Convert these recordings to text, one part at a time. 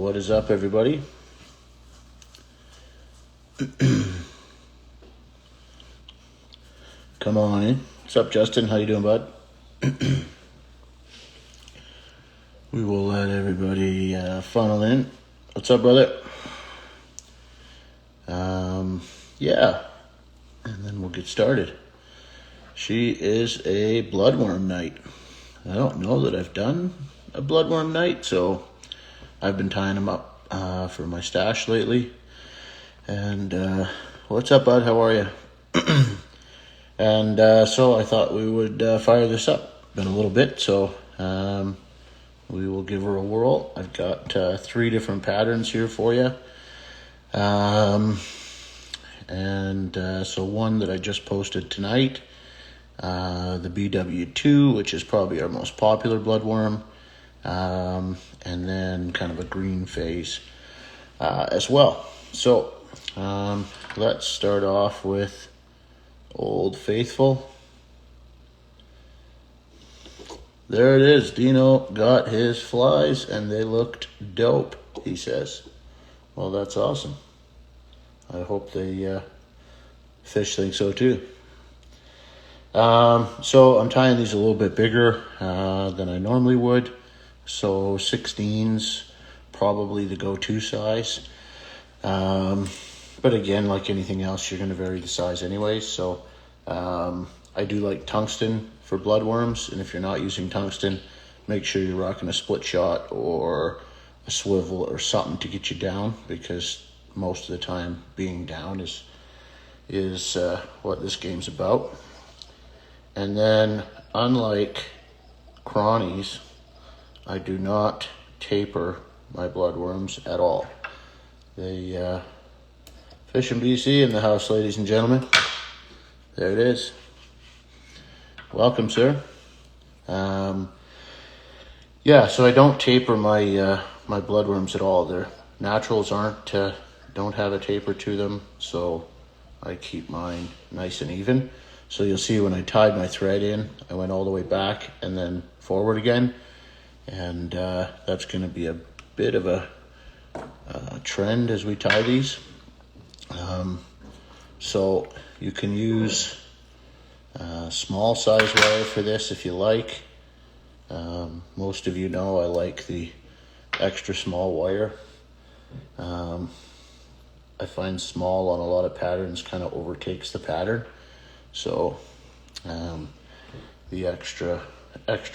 What is up, everybody? Come on in. What's up, Justin? How you doing, bud? We will let everybody funnel in. What's up, brother? Yeah. And then we'll get started. She is a bloodworm night. I don't know that I've done a bloodworm night, so I've been tying them up for my stash lately. And what's up, bud? How are you? And so I thought we would fire this up. Been a little bit, so we will give her a whirl. I've got 3 different patterns here for you. So one that I just posted tonight, the BW2, which is probably our most popular bloodworm, and then kind of a green phase as well. So let's start off with Old Faithful. There it is. Dino got his flies and they looked dope, he says. Well, that's awesome. I hope the fish think so too. So I'm tying these a little bit bigger than I normally would. So 16's probably the go-to size. But again, like anything else, you're going to vary the size anyways. So I do like tungsten for bloodworms. And if you're not using tungsten, make sure you're rocking a split shot or a swivel or something to get you down, because most of the time being down is what this game's about. And then, unlike crawnies, I do not taper my bloodworms at all. They Fish in BC in the house, ladies and gentlemen. There it is. Welcome, sir. So I don't taper my my bloodworms at all. Their naturals don't have a taper to them, so I keep mine nice and even. So you'll see when I tied my thread in, I went all the way back and then forward again, and that's going to be a bit of a trend as we tie these. So you can use small size wire for this if you like. Most of you know I like the extra small wire. I find small on a lot of patterns kind of overtakes the pattern. So the extra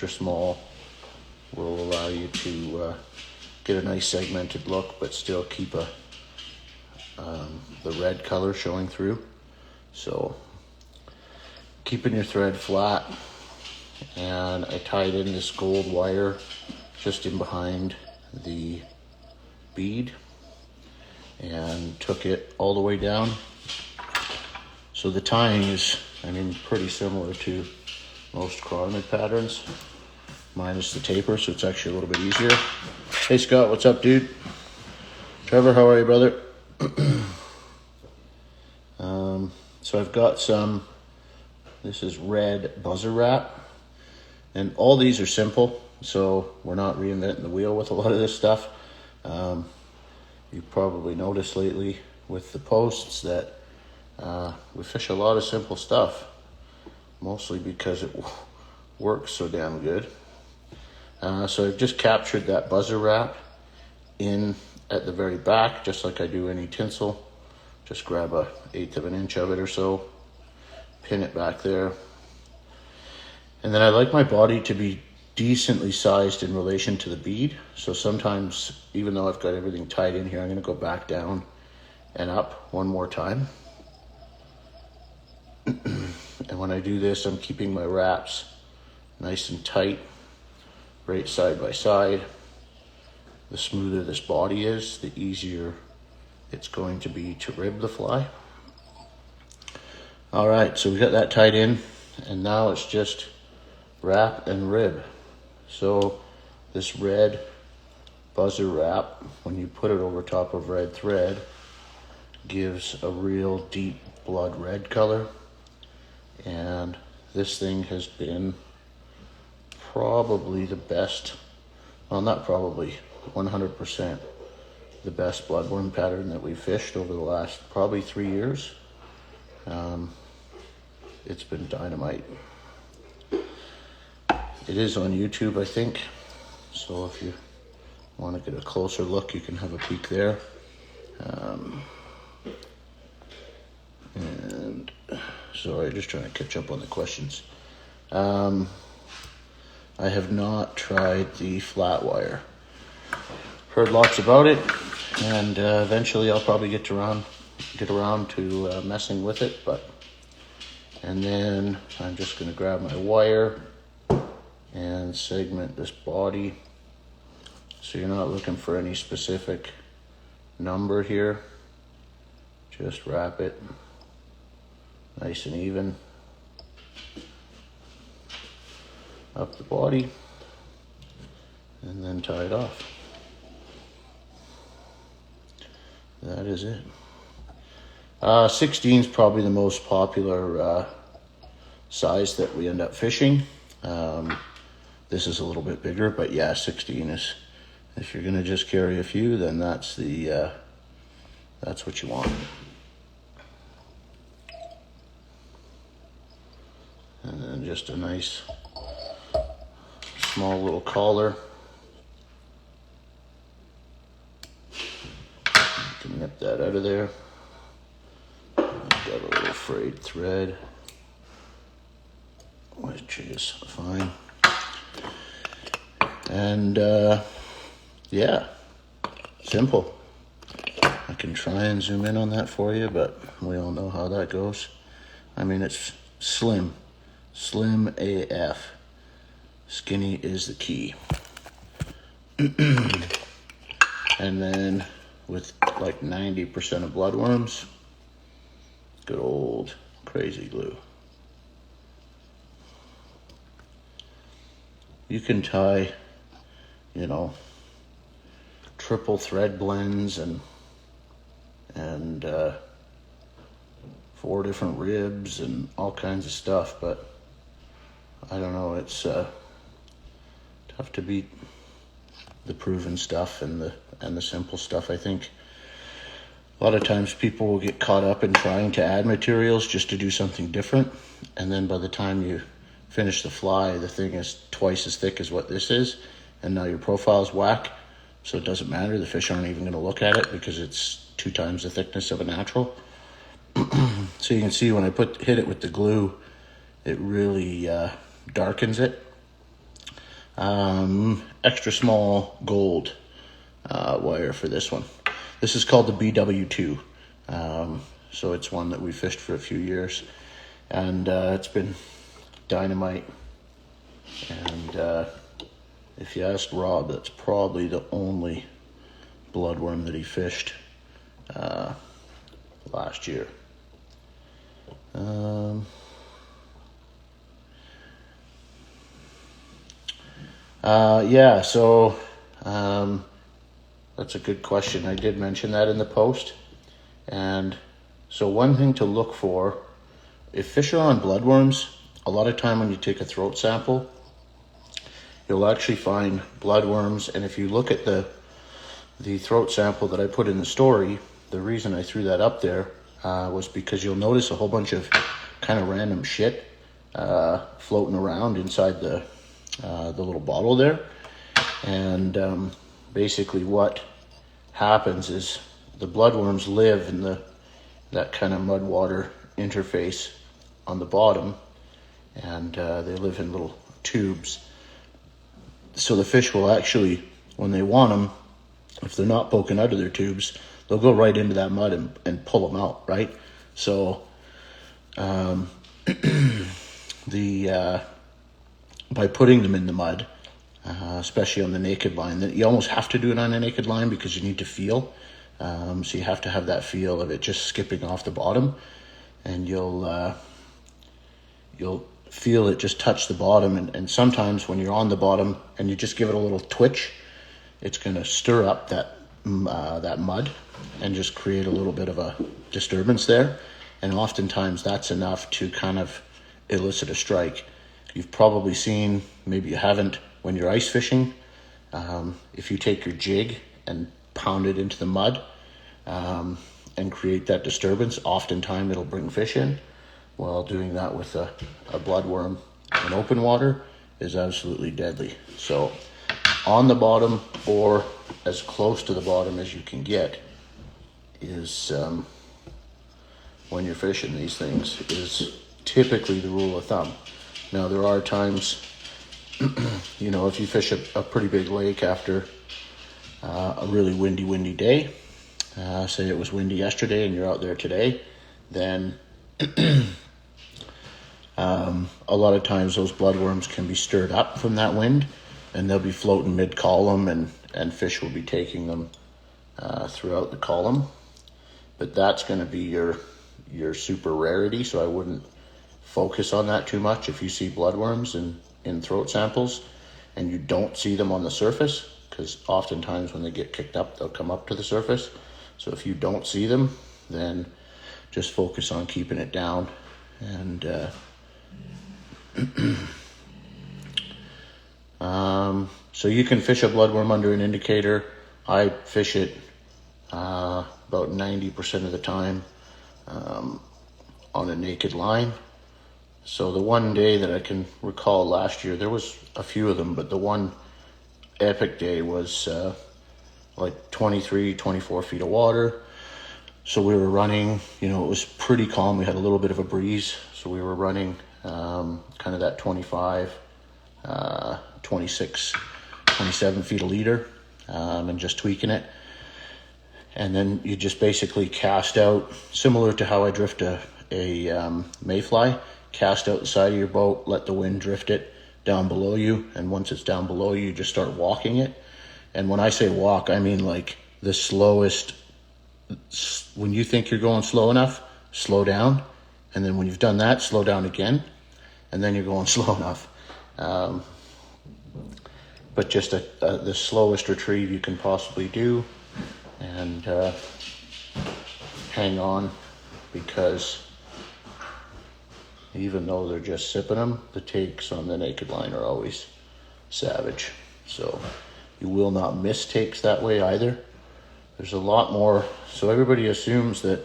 small will allow you to get a nice segmented look, but still keep the red color showing through. So keeping your thread flat, and I tied in this gold wire just in behind the bead and took it all the way down. So the tying is, pretty similar to most chironomid patterns, minus the taper, so it's actually a little bit easier. Hey Scott, what's up, dude? Trevor, how are you, brother? So I've got this is red buzzer wrap, and all these are simple, so we're not reinventing the wheel with a lot of this stuff. You probably noticed lately with the posts that we fish a lot of simple stuff, mostly because it works so damn good. So I've just captured that buzzer wrap in at the very back, just like I do any tinsel. Just grab 1/8 of an inch of it or so, pin it back there. And then I like my body to be decently sized in relation to the bead. So sometimes, even though I've got everything tied in here, I'm going to go back down and up one more time. And when I do this, I'm keeping my wraps nice and tight, right side by side. The smoother this body is, the easier it's going to be to rib the fly. All right, so we got that tied in, and now it's just wrap and rib. So this red buzzer wrap, when you put it over top of red thread, gives a real deep blood red color. And this thing has been probably the best, well, not probably, 100% the best bloodworm pattern that we've fished over the last probably 3 years. It's been dynamite. It is on YouTube, I think, so if you want to get a closer look, you can have a peek there. And sorry, just trying to catch up on the questions. I have not tried the flat wire. Heard lots about it, and eventually I'll probably get around to messing with it. And then I'm just going to grab my wire and segment this body. So you're not looking for any specific number here. Just wrap it nice and even up the body, and then tie it off. That is it. 16 is probably the most popular size that we end up fishing. This is a little bit bigger, but yeah, 16 is, if you're gonna just carry a few, then that's what you want. And then just a nice small little collar. You can nip that out of there. I've got a little frayed thread, which is fine. And yeah, simple. I can try and zoom in on that for you, but we all know how that goes. I mean, it's slim AF. Skinny is the key. And then with like 90% of bloodworms, good old crazy glue. You can tie, you know, triple thread blends and 4 different ribs and all kinds of stuff, but I don't know, it's tough to beat the proven stuff and the simple stuff. I think a lot of times people will get caught up in trying to add materials just to do something different, and then by the time you finish the fly, the thing is twice as thick as what this is, and now your profile's whack, so it doesn't matter. The fish aren't even going to look at it because it's 2 times the thickness of a natural. So you can see when I hit it with the glue, it really darkens it. Extra small gold wire for this one. This is called the BW2. So it's one that we fished for a few years, and it's been dynamite. And if you ask Rob, that's probably the only bloodworm that he fished last year. Yeah, so that's a good question. I did mention that in the post. And so one thing to look for, if fish are on bloodworms, a lot of time when you take a throat sample, you'll actually find bloodworms. And if you look at the throat sample that I put in the story, the reason I threw that up there was because you'll notice a whole bunch of kind of random shit floating around inside the little bottle there. And basically what happens is the bloodworms live in that kind of mud water interface on the bottom, and they live in little tubes. So the fish will actually, when they want them, if they're not poking out of their tubes, they'll go right into that mud and pull them out, right? So by putting them in the mud, especially on the naked line, that you almost have to do it on a naked line because you need to feel. So you have to have that feel of it just skipping off the bottom, and you'll feel it just touch the bottom. And sometimes when you're on the bottom and you just give it a little twitch, it's going to stir up that mud and just create a little bit of a disturbance there. And oftentimes that's enough to kind of elicit a strike. You've probably seen, maybe you haven't, when you're ice fishing, if you take your jig and pound it into the mud and create that disturbance. Oftentimes it'll bring fish in. While doing that with a bloodworm in open water is absolutely deadly. So on the bottom, or as close to the bottom as you can get, is when you're fishing these things, is typically the rule of thumb. Now there are times, you know, if you fish a pretty big lake after a really windy day, say it was windy yesterday and you're out there today, then a lot of times those bloodworms can be stirred up from that wind, and they'll be floating mid-column, and fish will be taking them throughout the column. But that's going to be your super rarity, so I wouldn't focus on that too much. If you see bloodworms in throat samples and you don't see them on the surface, because oftentimes when they get kicked up, they'll come up to the surface. So if you don't see them, then just focus on keeping it down. And so you can fish a bloodworm under an indicator. I fish it about 90% of the time on a naked line. So the one day that I can recall last year, there was a few of them, but the one epic day was like 23, 24 feet of water. So we were running, you know, it was pretty calm. We had a little bit of a breeze. So we were running kind of that 25, 26, 27 feet a leader and just tweaking it. And then you just basically cast out, similar to how I drift a mayfly, cast out the side of your boat, let the wind drift it down below you. And once it's down below you, just start walking it. And when I say walk, I mean like the slowest. When you think you're going slow enough, slow down. And then when you've done that, slow down again. And then you're going slow enough. But just the slowest retrieve you can possibly do. And hang on, because even though they're just sipping them, the takes on the naked line are always savage. So you will not miss takes that way either. There's a lot more. So everybody assumes that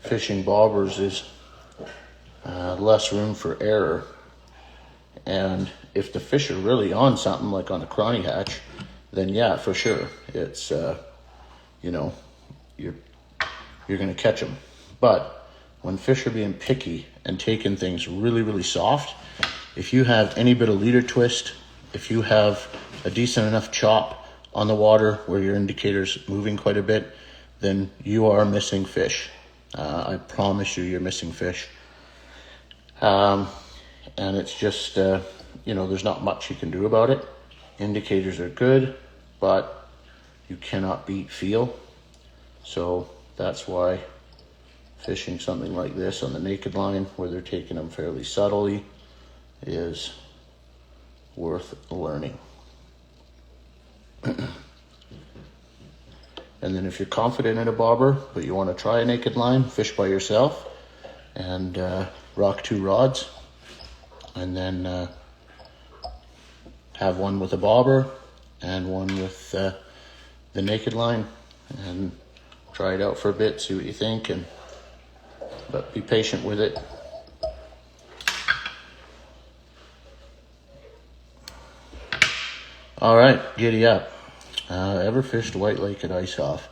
fishing bobbers is less room for error. And if the fish are really on something, like on a crawny hatch, then yeah, for sure, it's you know, you're going to catch them. But when fish are being picky and taking things really, really soft, if you have any bit of leader twist, if you have a decent enough chop on the water where your indicator's moving quite a bit, then you are missing fish. I promise you're missing fish. And it's just, you know, there's not much you can do about it. Indicators are good, but you cannot beat feel. So that's why fishing something like this on the naked line, where they're taking them fairly subtly, is worth learning. And then if you're confident in a bobber, but you want to try a naked line, fish by yourself and rock 2 rods, and then have one with a bobber and one with the naked line, and try it out for a bit, see what you think, but be patient with it. All right, giddy up. Ever fished White Lake at Ice Off?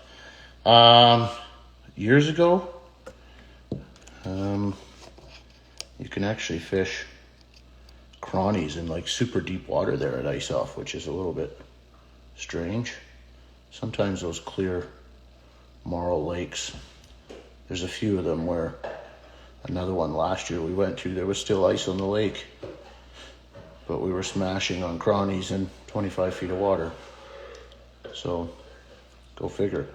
Years ago. You can actually fish crawnies in like super deep water there at Ice Off, which is a little bit strange. Sometimes those clear marl lakes, there's a few of them where, another one last year we went to, there was still ice on the lake, but we were smashing on crawnies in 25 feet of water. So go figure.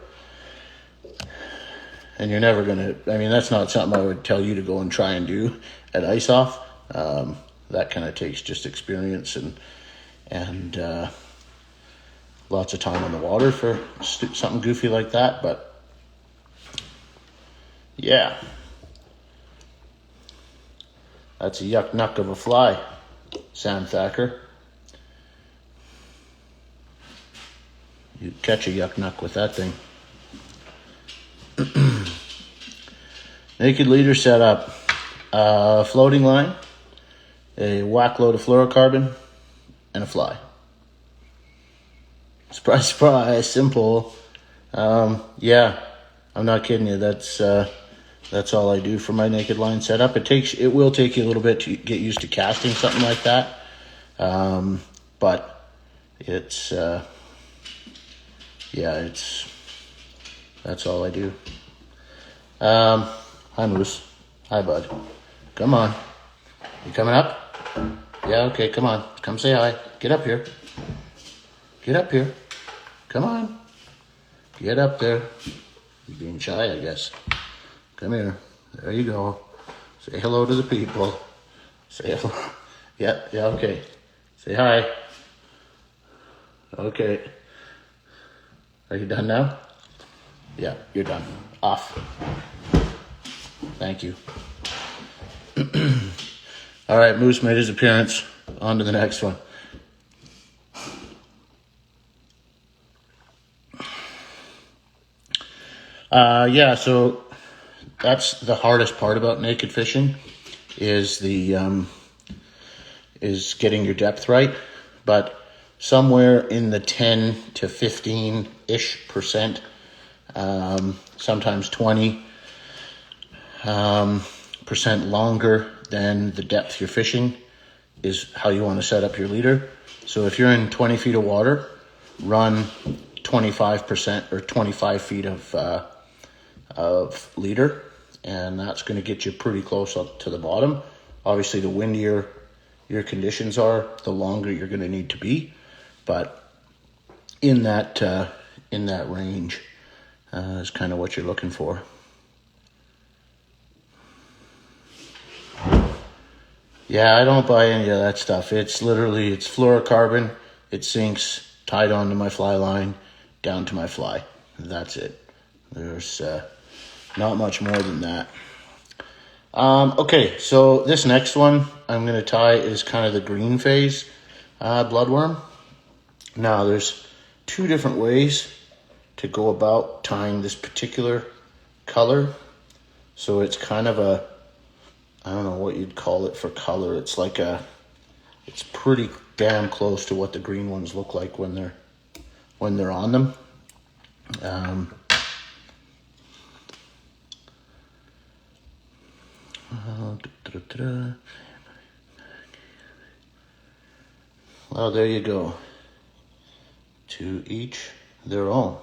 And you're never gonna, I mean, that's not something I would tell you to go and try and do at Ice Off. That kind of takes just experience and lots of time on the water for something goofy like that. But yeah, that's a yuck nuck of a fly, Sam Thacker. You catch a yuck nuck with that thing. Naked leader setup. Floating line, a whack load of fluorocarbon, and a fly. Surprise, surprise, simple. Yeah, I'm not kidding you. That's all I do for my naked line setup. It will take you a little bit to get used to casting something like that. But it's that's all I do. Hi Moose. Hi bud. Come on. You coming up? Yeah, okay, come on. Come say hi. Get up here. Get up here. Come on. Get up there. You're being shy, I guess. Come here. There you go. Say hello to the people. Say hello. Yeah, okay. Say hi. Okay. Are you done now? Yeah, you're done. Off. Thank you. All right, Moose made his appearance. On to the next one. So that's the hardest part about naked fishing is is getting your depth right. But somewhere in the 10 to 15-ish%, sometimes 20% longer than the depth you're fishing is how you want to set up your leader. So if you're in 20 feet of water, run 25% or 25 feet of leader, and that's going to get you pretty close up to the bottom. Obviously, the windier your conditions are, the longer you're going to need to be, but in that range is kind of what you're looking for. Yeah, I don't buy any of that stuff. It's fluorocarbon. It sinks, tied onto my fly line, down to my fly. That's it. There's not much more than that. Okay, so this next one I'm going to tie is kind of the green phase bloodworm. Now, there's two different ways to go about tying this particular color. So it's kind of I don't know what you'd call it for color. It's pretty damn close to what the green ones look like when they're on them. Well, there you go. To each their own.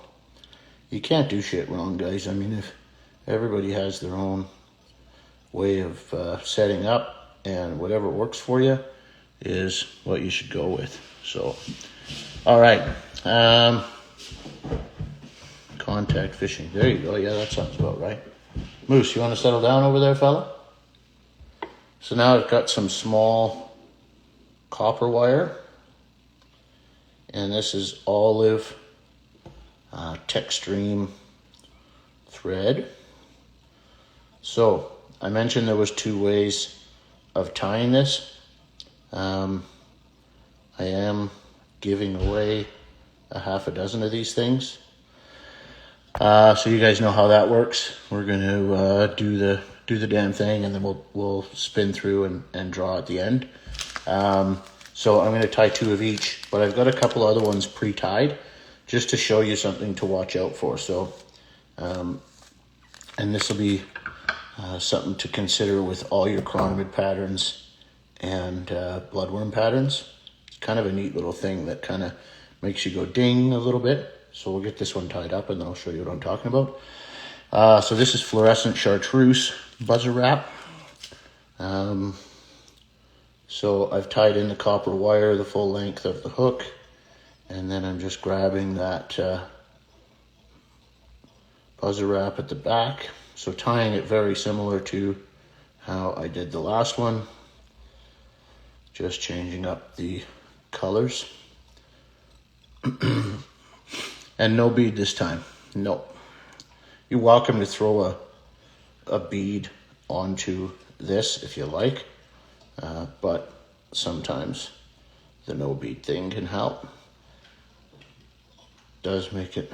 You can't do shit wrong, guys. I mean, if everybody has their own way of setting up, and whatever works for you is what you should go with. So, all right. Contact fishing. There you go. Yeah, that sounds about right. Moose, you want to settle down over there, fella? So now I've got some small copper wire, and this is olive Techstream thread. So I mentioned there was two ways of tying this. I am giving away a half a dozen of these things. So you guys know how that works. We're going to do the damn thing, and then we'll spin through and draw at the end. So I'm going to tie two of each, but I've got a couple other ones pre-tied just to show you something to watch out for. So, and this will be something to consider with all your chironomid patterns and bloodworm patterns. It's kind of a neat little thing that kind of makes you go ding a little bit. So we'll get this one tied up, and then I'll show you what I'm talking about. So this is fluorescent chartreuse buzzer wrap. So I've tied in the copper wire the full length of the hook, and then I'm just grabbing that buzzer wrap at the back. So tying it very similar to how I did the last one, just changing up the colors. And no bead this time. Nope. You're welcome to throw a bead onto this if you like, but sometimes the no bead thing can help. does make it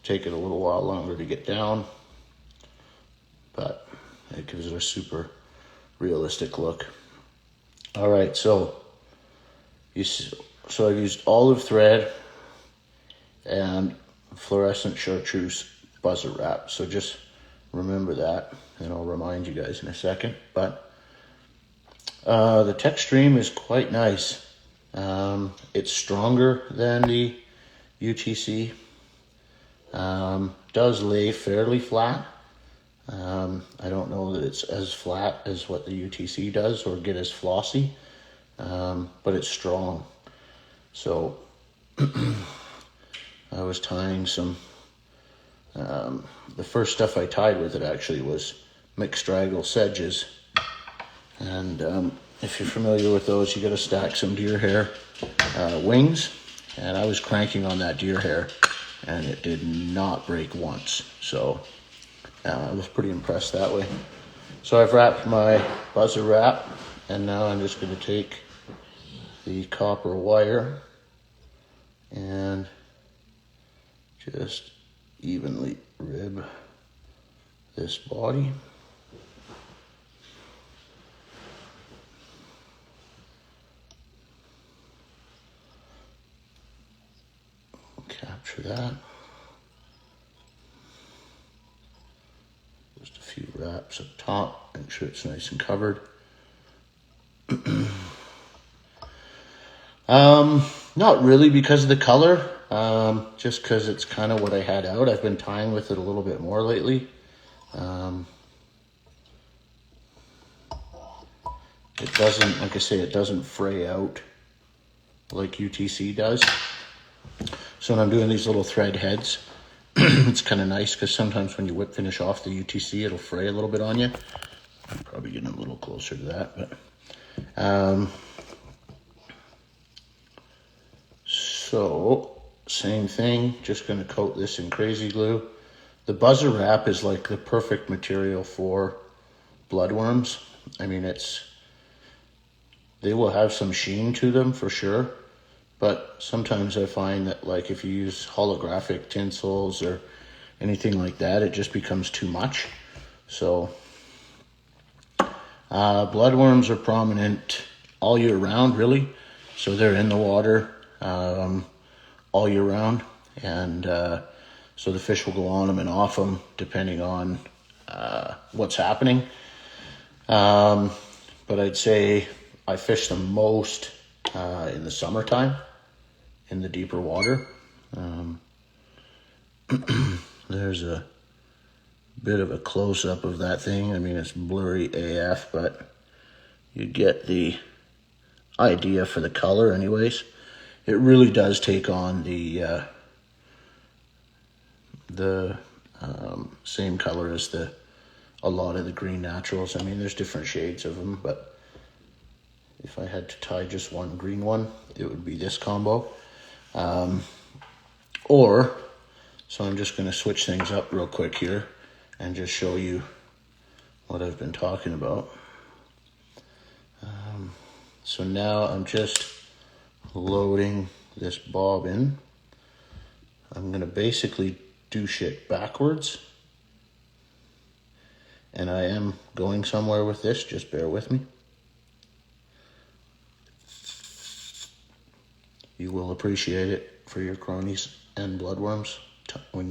take it a little while longer to get down, but it gives it a super realistic look. All right, so I've used olive thread and fluorescent chartreuse buzzer wrap. So just remember that, and I'll remind you guys in a second. But the Techstream is quite nice. It's stronger than the UTC. Does lay fairly flat. I don't know that it's as flat as what the UTC does or get as flossy, but it's strong. So I was tying some, the first stuff I tied with it actually was McStraggle sedges. And if you're familiar with those, you got to stack some deer hair wings. And I was cranking on that deer hair and it did not break once. So I was pretty impressed that way. So I've wrapped my buzzer wrap, and now I'm just going to take the copper wire and just evenly rib this body. Capture that. Just a few wraps up top, make sure it's nice and covered. Not really because of the color, just because it's kind of what I had out. I've been tying with it a little bit more lately. It doesn't, like I say, it doesn't fray out like UTC does. So when I'm doing these little thread heads, it's kind of nice because sometimes when you whip finish off the UTC, it'll fray a little bit on you. I'm probably getting a little closer to that, but so same thing, just going to coat this in crazy glue. The buzzer wrap is like the perfect material for bloodworms. I mean, they will have some sheen to them for sure. But sometimes I find that, like, if you use holographic tinsels or anything like that, it just becomes too much. So bloodworms are prominent all year round, really. So they're in the water all year round. And so the fish will go on them and off them depending on what's happening. But I'd say I fish them most in the summertime, in the deeper water. There's a bit of a close-up of that thing. I mean, it's blurry AF, but you get the idea for the color anyways. It really does take on the same color as a lot of the green naturals. I mean, there's different shades of them, but if I had to tie just one green one, it would be this combo. So I'm just going to switch things up real quick here and just show you what I've been talking about. So now I'm just loading this bob in. I'm going to basically do shit backwards. And I am going somewhere with this, just bear with me. You will appreciate it for your cronies and bloodworms when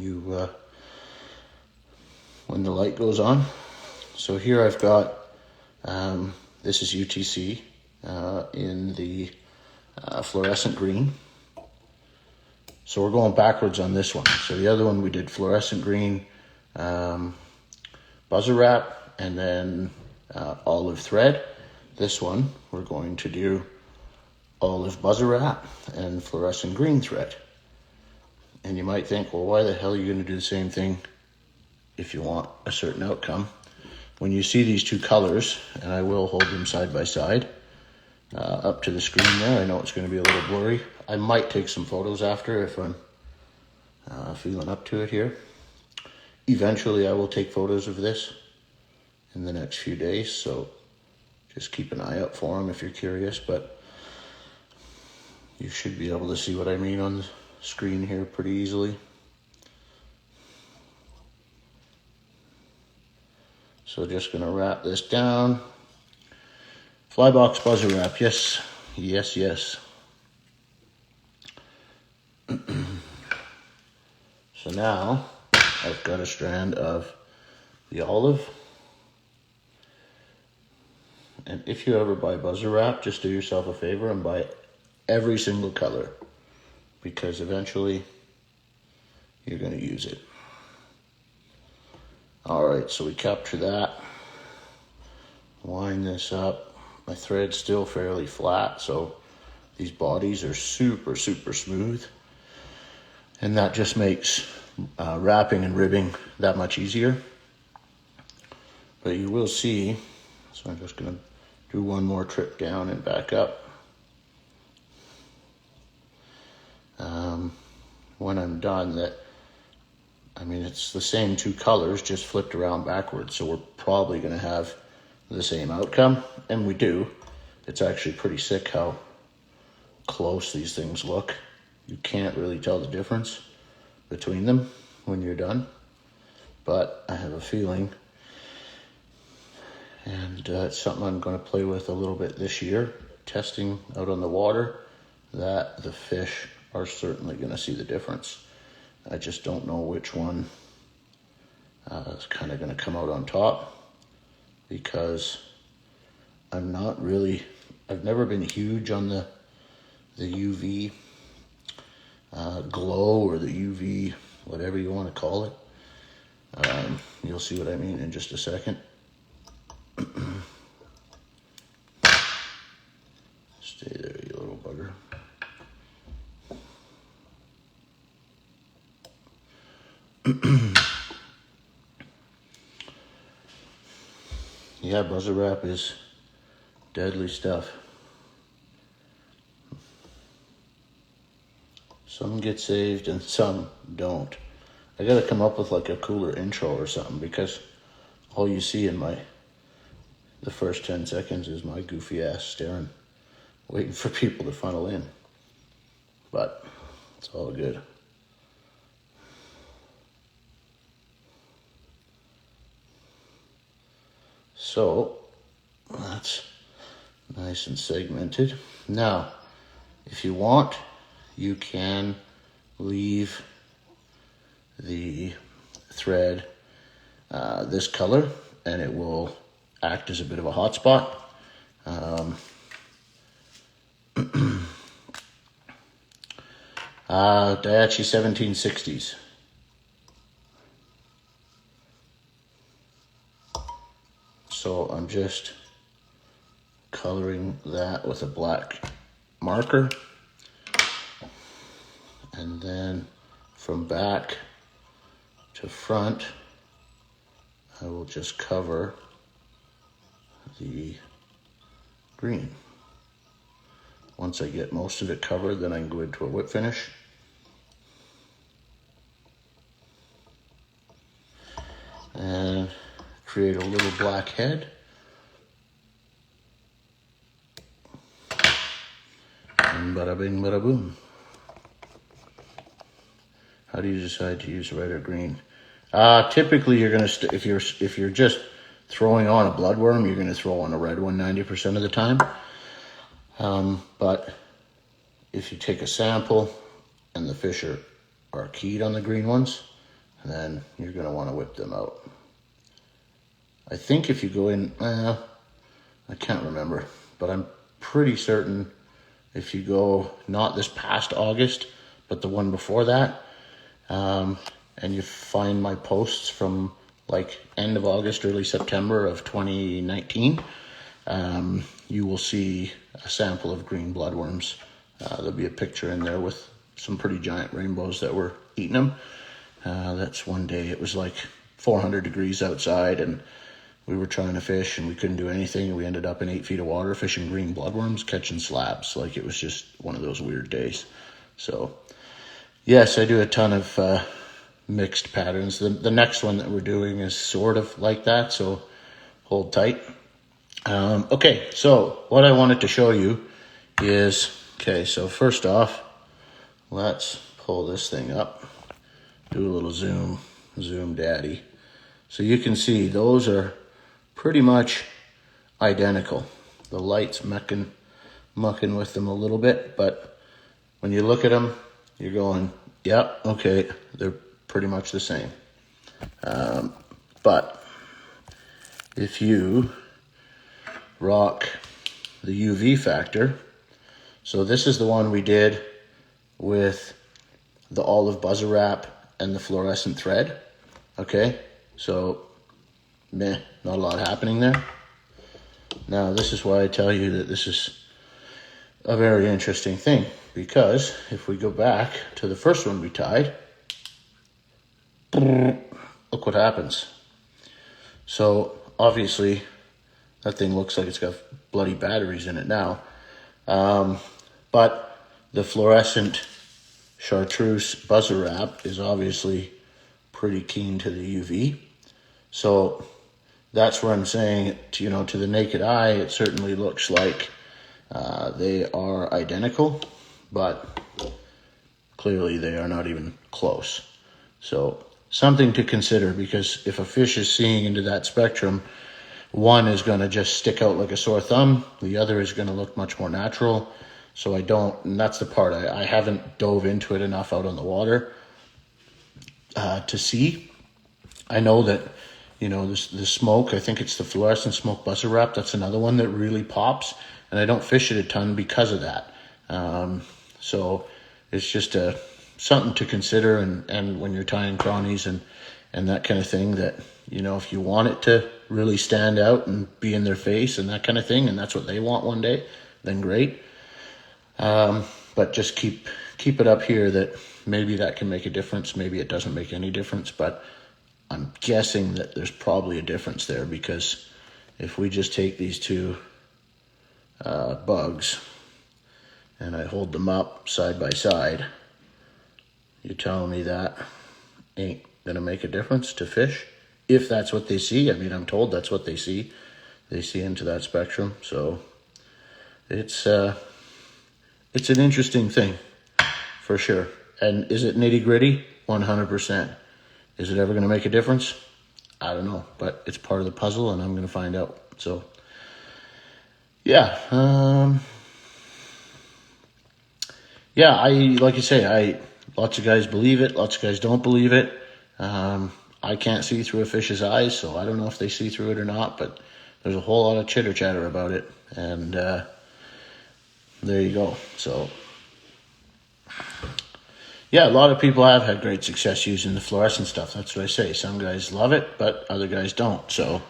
the light goes on. So here I've got, this is UTC in the fluorescent green. So we're going backwards on this one. So the other one we did fluorescent green, buzzer wrap, and then olive thread. This one we're going to do olive buzzer wrap and fluorescent green thread. And you might think, well, why the hell are you going to do the same thing if you want a certain outcome? When you see these two colors, and I will hold them side by side up to the screen there. I know it's going to be a little blurry. I might take some photos after if I'm feeling up to it here. Eventually I will take photos of this in the next few days, so just keep an eye out for them if you're curious, but you should be able to see what I mean on screen here pretty easily. So just gonna wrap this down. Flybox buzzer wrap, yes, yes, yes. So now I've got a strand of the olive. And if you ever buy buzzer wrap, just do yourself a favor and buy every single color, because eventually you're going to use it. All right, so we capture that. Line this up. My thread's still fairly flat, so these bodies are super, super smooth. And that just makes wrapping and ribbing that much easier. But you will see, so I'm just going to do one more trip down and back up. When I'm done, it's the same two colors, just flipped around backwards. So we're probably going to have the same outcome, and we do. It's actually pretty sick how close these things look. You can't really tell the difference between them when you're done, but I have a feeling, and it's something I'm going to play with a little bit this year, testing out on the water, that the fish are certainly going to see the difference. I just don't know which one is kind of going to come out on top, because I've never been huge on the UV glow, or the UV, whatever you want to call it. You'll see what I mean in just a second. Stay there, you little bugger. Yeah, buzzer wrap is deadly stuff. Some get saved and some don't. I gotta come up with like a cooler intro or something, because all you see in the first 10 seconds is my goofy ass staring, waiting for people to funnel in. But it's all good. So that's nice and segmented. Now, if you want, you can leave the thread this color, and it will act as a bit of a hot spot. Daiichi 1760s. So I'm just coloring that with a black marker, and then from back to front, I will just cover the green. Once I get most of it covered, then I can go into a whip finish. And create a little black head. And bada bing, bada boom. How do you decide to use red or green? Typically, you're gonna if you're just throwing on a bloodworm, you're gonna throw on a red one 90% of the time. But if you take a sample and the fish are keyed on the green ones, then you're gonna want to whip them out. I think if you go in, I can't remember, but I'm pretty certain if you go not this past August, but the one before that, and you find my posts from like end of August, early September of 2019, you will see a sample of green bloodworms. There'll be a picture in there with some pretty giant rainbows that were eating them. That's one day, it was like 400 degrees outside, and we were trying to fish and we couldn't do anything. We ended up in 8 feet of water fishing green bloodworms, catching slabs. Like, it was just one of those weird days. So yes, I do a ton of mixed patterns. The next one that we're doing is sort of like that, so hold tight. Okay, so what I wanted to show you is, okay, so first off, let's pull this thing up, do a little zoom daddy. So you can see those are pretty much identical. The light's mucking with them a little bit, but when you look at them, you're going, yep, okay, they're pretty much the same. But if you rock the UV factor, so this is the one we did with the olive buzzer wrap and the fluorescent thread, okay? So, not a lot happening there. Now, this is why I tell you that this is a very interesting thing, because if we go back to the first one we tied, look what happens. So obviously that thing looks like it's got bloody batteries in it now. But the fluorescent chartreuse buzzer wrap is obviously pretty keen to the UV. So that's where I'm saying, to the naked eye, it certainly looks like they are identical, but clearly they are not even close. So something to consider, because if a fish is seeing into that spectrum, one is going to just stick out like a sore thumb. The other is going to look much more natural. So and that's the part, I haven't dove into it enough out on the water to see. I know that, the smoke, I think it's the fluorescent smoke buzzer wrap, that's another one that really pops, and I don't fish it a ton because of that. So it's just something to consider, and when you're tying chronies and that kind of thing, that, if you want it to really stand out and be in their face and that kind of thing, and that's what they want one day, then great. But just keep it up here that maybe that can make a difference. Maybe it doesn't make any difference, but I'm guessing that there's probably a difference there, because if we just take these two bugs and I hold them up side by side, you're telling me that ain't gonna make a difference to fish if that's what they see. I mean, I'm told that's what they see. They see into that spectrum. So it's an interesting thing for sure. And is it nitty gritty? 100%. Is it ever going to make a difference? I don't know, but it's part of the puzzle, and I'm going to find out. So, yeah. Like you say, lots of guys believe it. Lots of guys don't believe it. I can't see through a fish's eyes, so I don't know if they see through it or not, but there's a whole lot of chitter chatter about it. And, there you go. So, yeah, a lot of people have had great success using the fluorescent stuff. That's what I say. Some guys love it, but other guys don't. So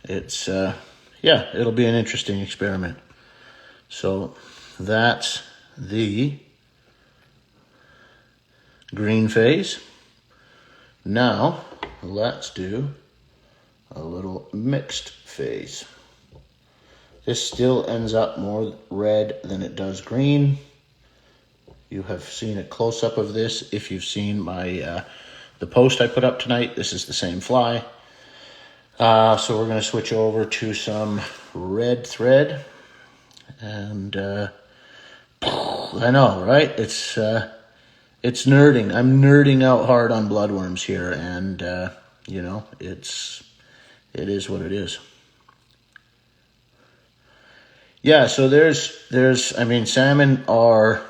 it's, it'll be an interesting experiment. So that's the green phase. Now let's do a little mixed phase. This still ends up more red than it does green. You have seen a close-up of this. If you've seen my the post I put up tonight, this is the same fly. So we're going to switch over to some red thread. And I know, right? It's nerding. I'm nerding out hard on bloodworms here, and it is what it is. Yeah, so there's salmon are,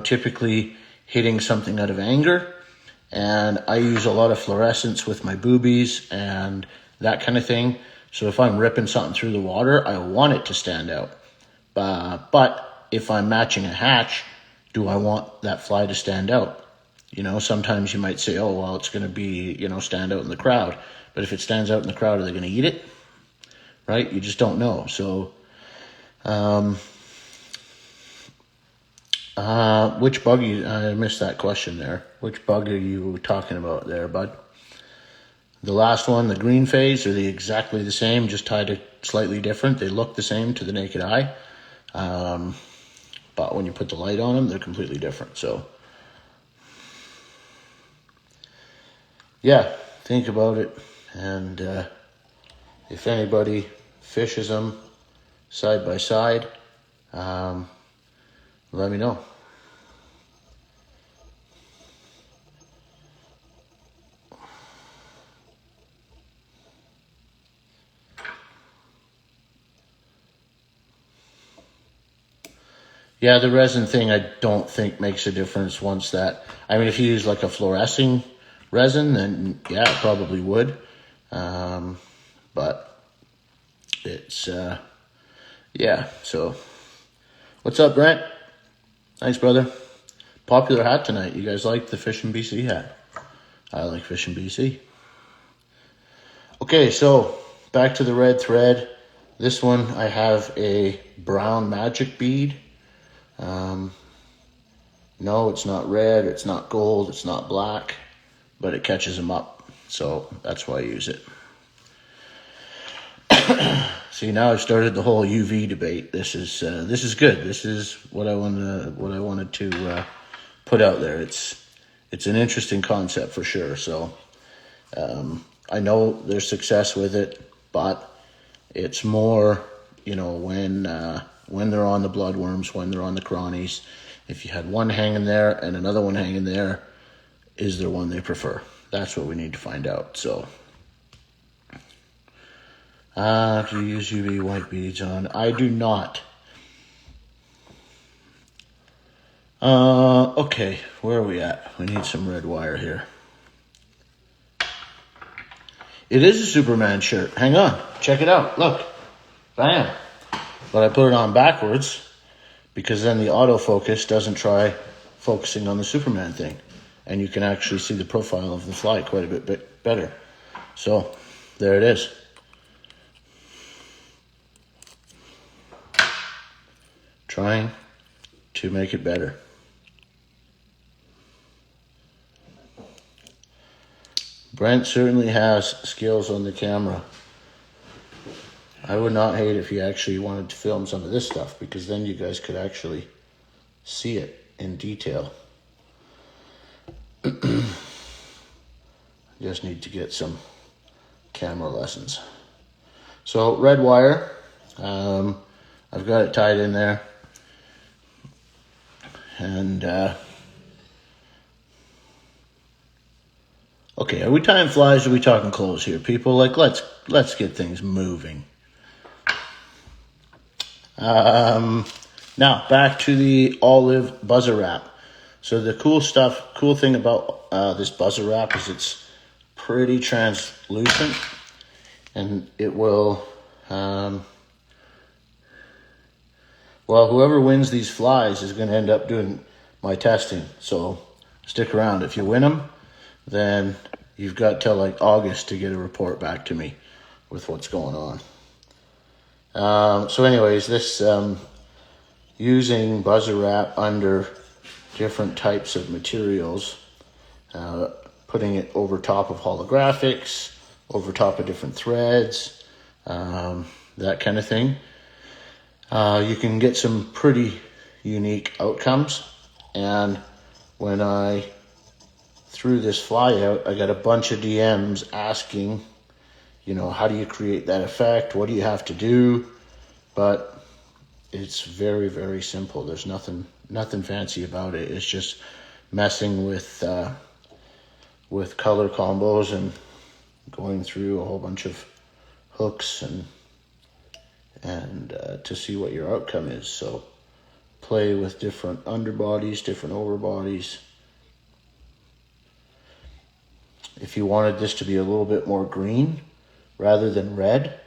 typically hitting something out of anger, and I use a lot of fluorescence with my boobies and that kind of thing. So if I'm ripping something through the water, I want it to stand out. But if I'm matching a hatch, do I want that fly to stand out? Sometimes you might say, oh, well, it's going to be, stand out in the crowd. But if it stands out in the crowd, are they going to eat it? Right? You just don't know. So, which bug I missed that question there. Which bug are you talking about there, bud? The last one, the green phase, are they exactly the same, just tied it slightly different? They look the same to the naked eye. But when you put the light on them, they're completely different. So, yeah, think about it. And if anybody fishes them side by side, let me know. Yeah, the resin thing I don't think makes a difference once that, I mean, if you use like a fluorescing resin, then yeah, it probably would. But it's, yeah, so what's up, Brent? Thanks, brother. Popular hat tonight. You guys like the Fishing BC hat? I like Fishing BC. Okay, so back to the red thread. This one I have a brown magic bead. No, it's not red, it's not gold, it's not black, but it catches them up. So that's why I use it. See, now I've started the whole UV debate. This is good. This is what I wanted to put out there. It's an interesting concept for sure. So I know there's success with it, but it's more, when they're on the bloodworms, when they're on the crawnies. If you had one hanging there and another one hanging there, is there one they prefer? That's what we need to find out. So, do you use UV white beads on? I do not. Okay, where are we at? We need some red wire here. It is a Superman shirt. Hang on, check it out. Look, bam. But I put it on backwards because then the autofocus doesn't try focusing on the Superman thing. And you can actually see the profile of the fly quite a bit better. So, there it is. Trying to make it better. Brent certainly has skills on the camera. I would not hate if he actually wanted to film some of this stuff, because then you guys could actually see it in detail. Just need to get some camera lessons. So red wire, I've got it tied in there, and okay, are we tying flies or are we talking clothes here, people? Like, let's get things moving. Now back to the olive buzzer wrap. So the cool thing about this buzzer wrap is it's pretty translucent, and it will, whoever wins these flies is going to end up doing my testing. So stick around. If you win them, then you've got till like August to get a report back to me with what's going on. So anyways, this using buzzer wrap under different types of materials, putting it over top of holographics, over top of different threads, that kind of thing. You can get some pretty unique outcomes. And when I threw this fly out, I got a bunch of DMs asking, how do you create that effect? What do you have to do? But it's very, very simple. There's nothing fancy about it. It's just messing with color combos and going through a whole bunch of hooks and to see what your outcome is. So play with different underbodies, different overbodies. If you wanted this to be a little bit more green rather than red,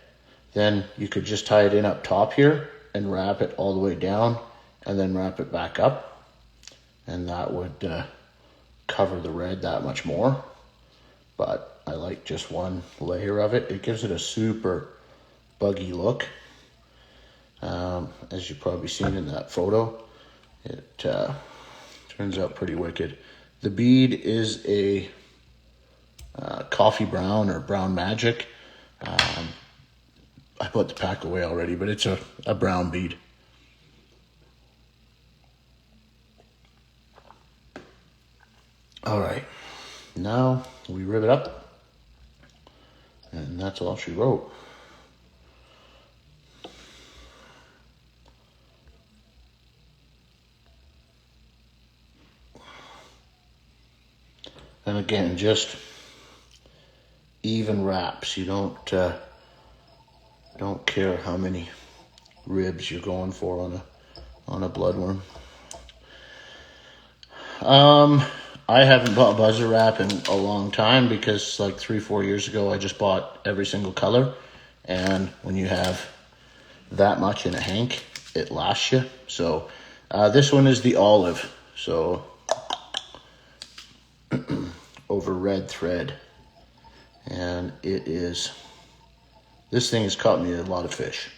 then you could just tie it in up top here and wrap it all the way down and then wrap it back up. And that would cover the red that much more. But I like just one layer of it. It gives it a super buggy look. As you've probably seen in that photo, it turns out pretty wicked. The bead is a coffee brown or brown magic. I put the pack away already, but it's a brown bead. All right, now we rib it up, and that's all she wrote. And again, just even wraps. You don't care how many ribs you're going for on a bloodworm. I haven't bought buzzer wrap in a long time because like 3-4 years ago I just bought every single color, and when you have that much in a hank, it lasts you. So this one is the olive, so over red thread, and this thing has caught me a lot of fish.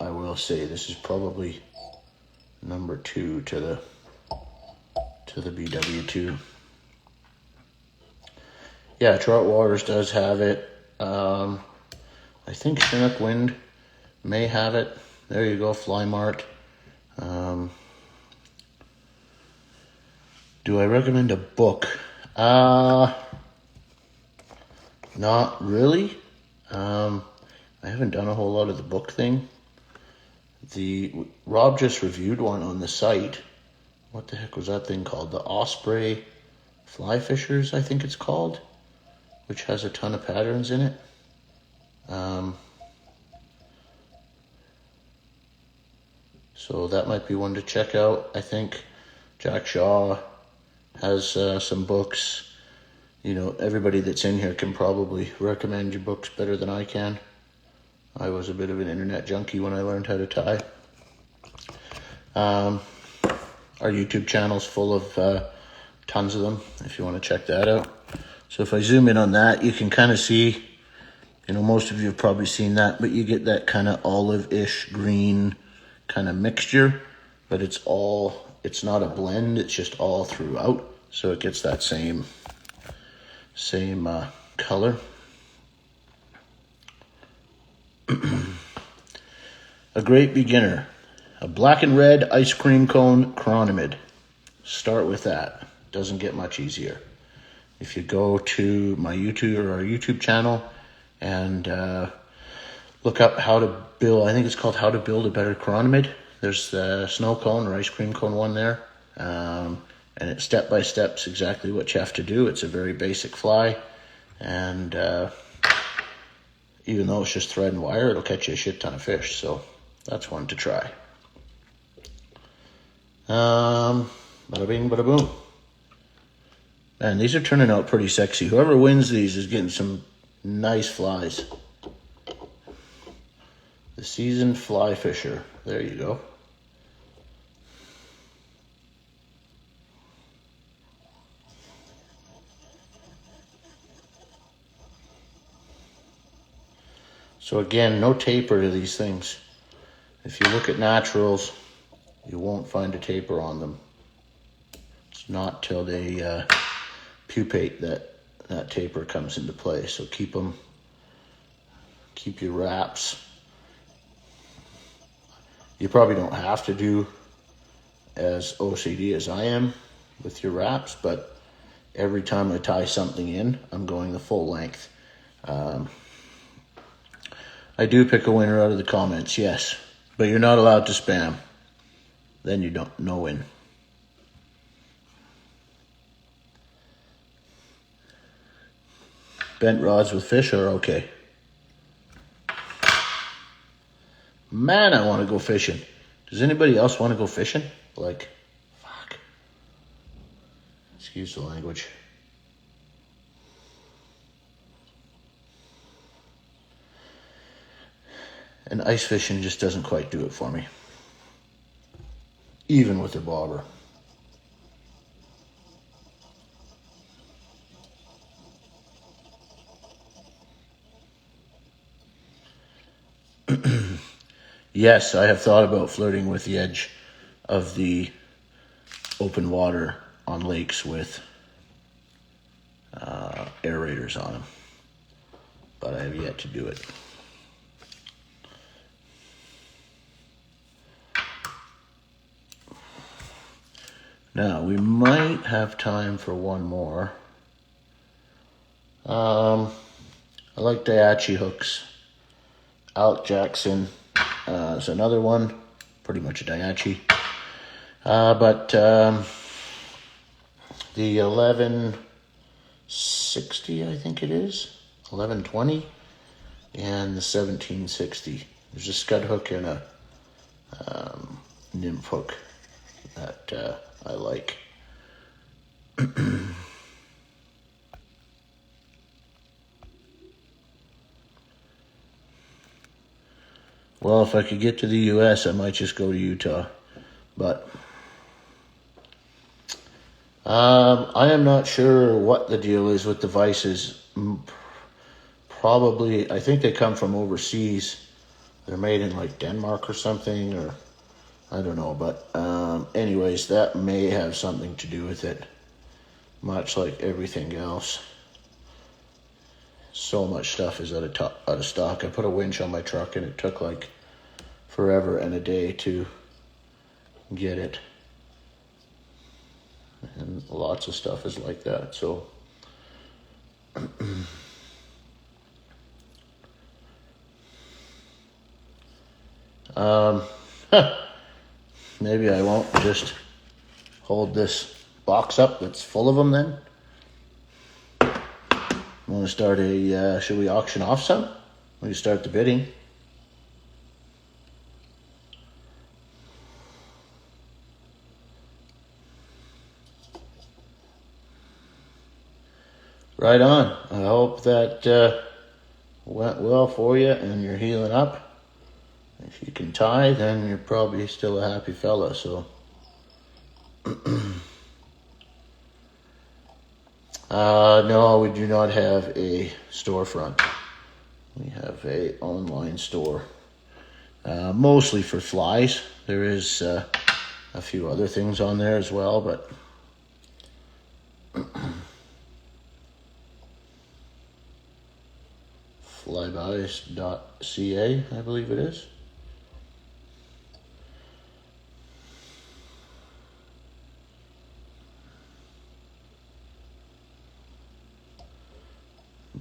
I will say this is probably number 2 to the BW2. Yeah, Trout Waters does have it. I think Chinook Wind may have it. There you go, Fly Mart. Do I recommend a book? Not really. I haven't done a whole lot of the book thing. Rob just reviewed one on the site. What the heck was that thing called? The Osprey Fly Fishers, I think it's called, which has a ton of patterns in it. So that might be one to check out. I think Jack Shaw has some books. You know, everybody that's in here can probably recommend your books better than I can. I was a bit of an internet junkie when I learned how to tie. Our YouTube channel's full of tons of them, if you want to check that out. So if I zoom in on that, you can kind of see, you know, most of you have probably seen that, but you get that kind of olive-ish green kind of mixture, but it's not a blend, it's just all throughout. So it gets that same color. A great beginner. A black and red ice cream cone chironomid. Start with that. Doesn't get much easier. If you go to my YouTube or our YouTube channel and look up how to build, I think it's called How to Build a Better Chironomid. There's the snow cone or ice cream cone one there. And it's step by step exactly what you have to do. It's a very basic fly. And even though it's just thread and wire, it'll catch you a shit ton of fish. So that's one to try. Bada bing, bada boom. Man, these are turning out pretty sexy. Whoever wins these is getting some nice flies. The Seasoned Fly Fisher. There you go. So again, no taper to these things. If you look at naturals, you won't find a taper on them. It's not till they pupate that taper comes into play. So keep your wraps. You probably don't have to do as OCD as I am with your wraps, but every time I tie something in, I'm going the full length. I do pick a winner out of the comments, yes, but you're not allowed to spam. Then you don't no win. Bent rods with fish are okay. Man, I want to go fishing. Does anybody else want to go fishing? Like, fuck. Excuse the language. And ice fishing just doesn't quite do it for me. Even with a bobber. Yes, I have thought about flirting with the edge of the open water on lakes with aerators on them, but I have yet to do it. Now, we might have time for one more. I like Daiichi hooks. Alec Jackson is another one, pretty much a Daiichi. But the 1160, I think it is, 1120, and the 1760. There's a scud hook and a nymph hook that I like. Well, if I could get to the U.S., I might just go to Utah. But I am not sure what the deal is with the vices. Probably, I think they come from overseas. They're made in like Denmark or something, or I don't know. But anyways, that may have something to do with it. Much like everything else. So much stuff is out of stock. I put a winch on my truck and it took like forever and a day to get it. And lots of stuff is like that. So maybe I won't just hold this box up that's full of them then. Want to start should we auction off some? We start the bidding. Right on. I hope that went well for you and you're healing up. If you can tie, then you're probably still a happy fella, so. No, we do not have a storefront. We have a online store, mostly for flies. There is a few other things on there as well, but flybys.ca, I believe it is.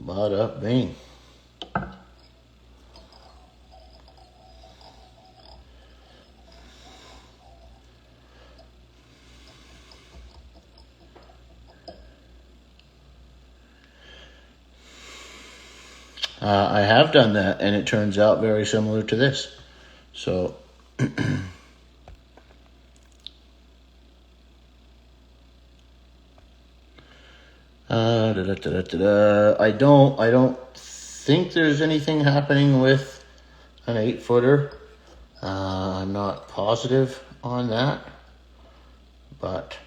Bada bing. I have done that, and it turns out very similar to this. So, I don't think there's anything happening with an 8-footer. I'm not positive on that, but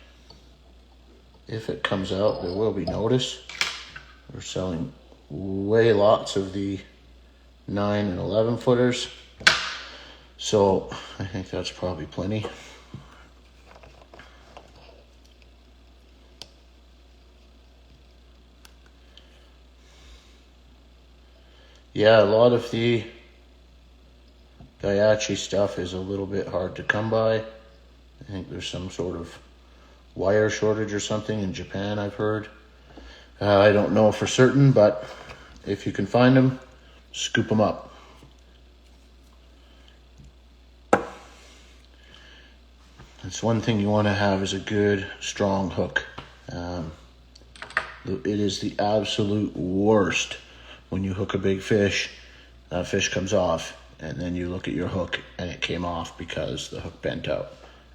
if it comes out, there will be notice. We're selling way lots of the 9 and 11 footers, so I think that's probably plenty. Yeah, a lot of the Daiichi stuff is a little bit hard to come by. I think there's some sort of wire shortage or something in Japan, I've heard. I don't know for certain, but if you can find them, scoop them up. It's one thing you want to have is a good, strong hook. It is the absolute worst when you hook a big fish, that fish comes off, and then you look at your hook and it came off because the hook bent out.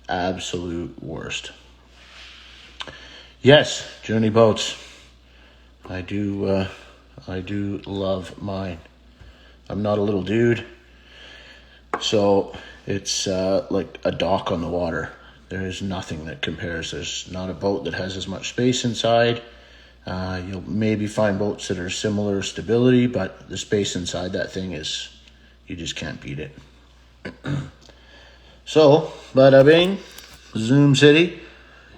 Absolute worst. Yes, Journey Boats. I do love mine. I'm not a little dude, so it's like a dock on the water. There is nothing that compares. There's not a boat that has as much space inside. You'll maybe find boats that are similar stability, but the space inside that thing is, you just can't beat it. So, bada bing, Zoom City.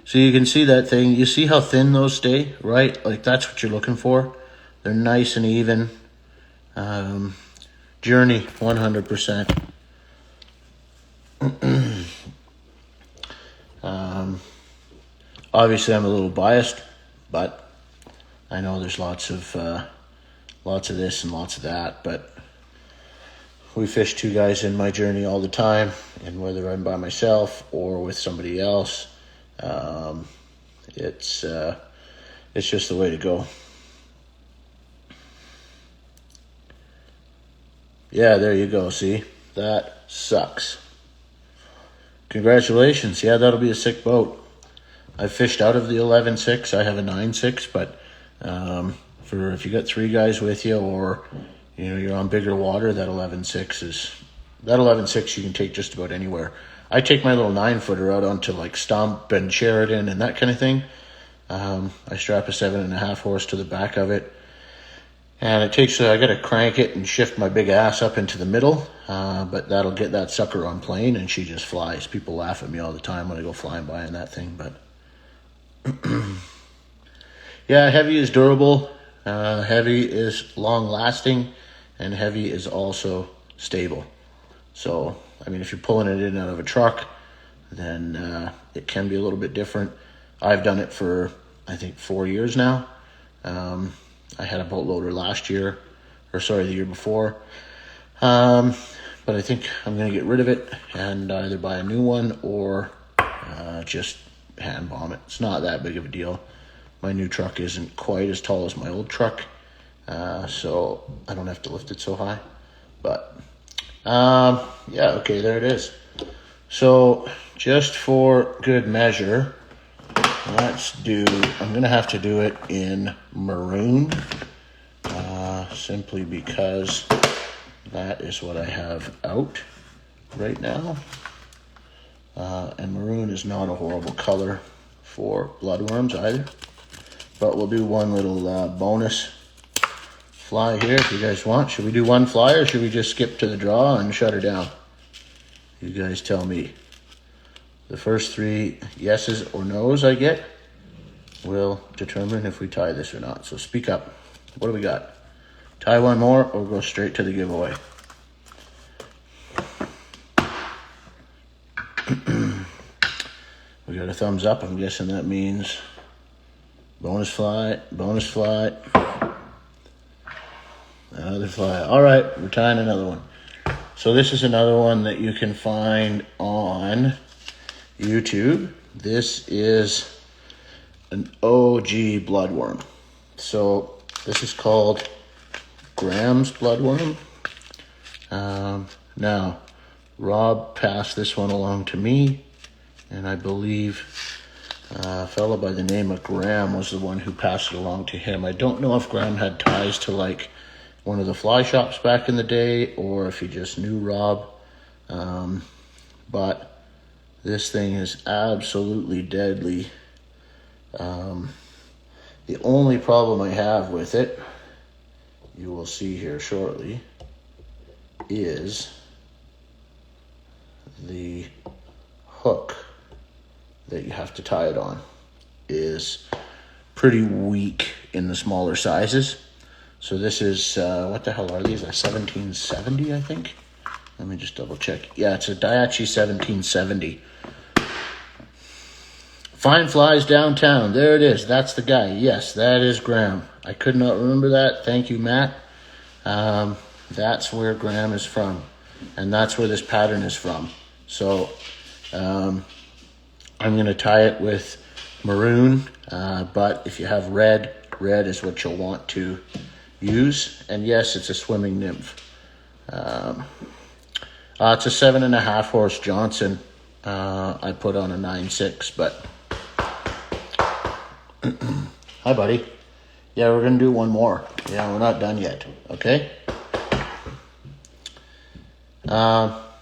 So you can see that thing. You see how thin those stay, right? Like that's what you're looking for. They're nice and even. Journey, 100%. Obviously, I'm a little biased, but I know there's lots of this and lots of that. But we fish 2 guys in my Journey all the time, and whether I'm by myself or with somebody else, it's just the way to go. Yeah, there you go. See, that sucks. Congratulations. Yeah, that'll be a sick boat. I fished out of the 11.6. I have a 9.6, but for if you got 3 guys with you, or you're on bigger water, that 11.6 you can take just about anywhere. I take my little 9-footer out onto like Stump and Sheridan and that kind of thing. I strap a 7.5 horse to the back of it, and it takes, I got to crank it and shift my big ass up into the middle, but that'll get that sucker on plane, and she just flies. People laugh at me all the time when I go flying by in that thing, but yeah, heavy is durable, heavy is long lasting, and heavy is also stable. So, I mean, if you're pulling it in and out of a truck, then it can be a little bit different. I've done it for, I think, 4 years now. I had a boat loader the year before. But I think I'm going to get rid of it and either buy a new one or just hand bomb it. It's not that big of a deal. My new truck isn't quite as tall as my old truck, so I don't have to lift it so high. But yeah, okay, there it is. So just for good measure, I'm going to have to do it in maroon, simply because that is what I have out right now. And maroon is not a horrible color for bloodworms either. But we'll do one little bonus fly here if you guys want. Should we do one fly, or should we just skip to the draw and shut her down? You guys tell me. The first 3 yeses or nos I get will determine if we tie this or not. So speak up. What do we got? Tie one more or go straight to the giveaway? We got a thumbs up. I'm guessing that means bonus fly, another fly. All right, we're tying another one. So this is another one that you can find on YouTube. This is an OG bloodworm. So this is called Graham's bloodworm. Now, Rob passed this one along to me, and I believe a fellow by the name of Graham was the one who passed it along to him. I don't know if Graham had ties to like one of the fly shops back in the day, or if he just knew Rob. But this thing is absolutely deadly. The only problem I have with it, you will see here shortly, is the hook that you have to tie it on is pretty weak in the smaller sizes. So this is, what the hell are these? A 1770, I think? Let me just double check. Yeah, it's a Daiichi 1770. Fine Flies Downtown. There it is. That's the guy. Yes, that is Graham. I could not remember that. Thank you, Matt. That's where Graham is from. And that's where this pattern is from. So I'm going to tie it with maroon. But if you have red is what you'll want to use. And yes, it's a swimming nymph. It's a 7.5 horse Johnson. I put on a 9.6, but hi, buddy. Yeah, we're going to do one more. Yeah, we're not done yet. Okay.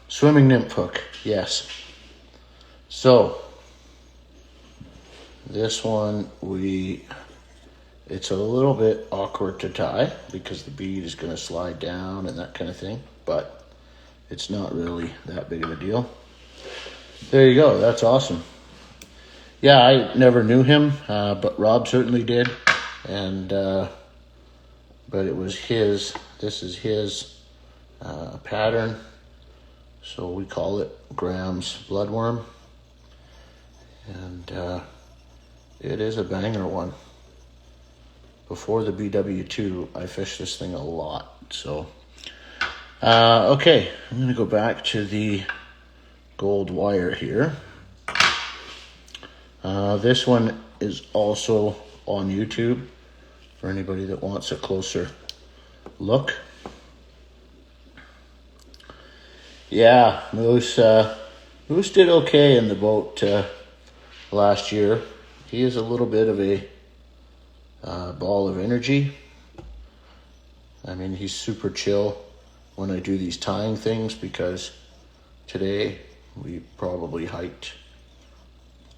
Swimming nymph hook. Yes. So this one, it's a little bit awkward to tie because the bead is going to slide down and that kind of thing, but it's not really that big of a deal. There you go. That's awesome. Yeah, I never knew him, but Rob certainly did. And, but it was this is his pattern. So we call it Graham's bloodworm. And it is a banger one. Before the BW2, I fished this thing a lot. So, okay, I'm going to go back to the gold wire here. This one is also on YouTube for anybody that wants a closer look. Yeah, Moose, Moose did okay in the boat last year. He is a little bit of a ball of energy. I mean, he's super chill when I do these tying things, because today we probably hiked.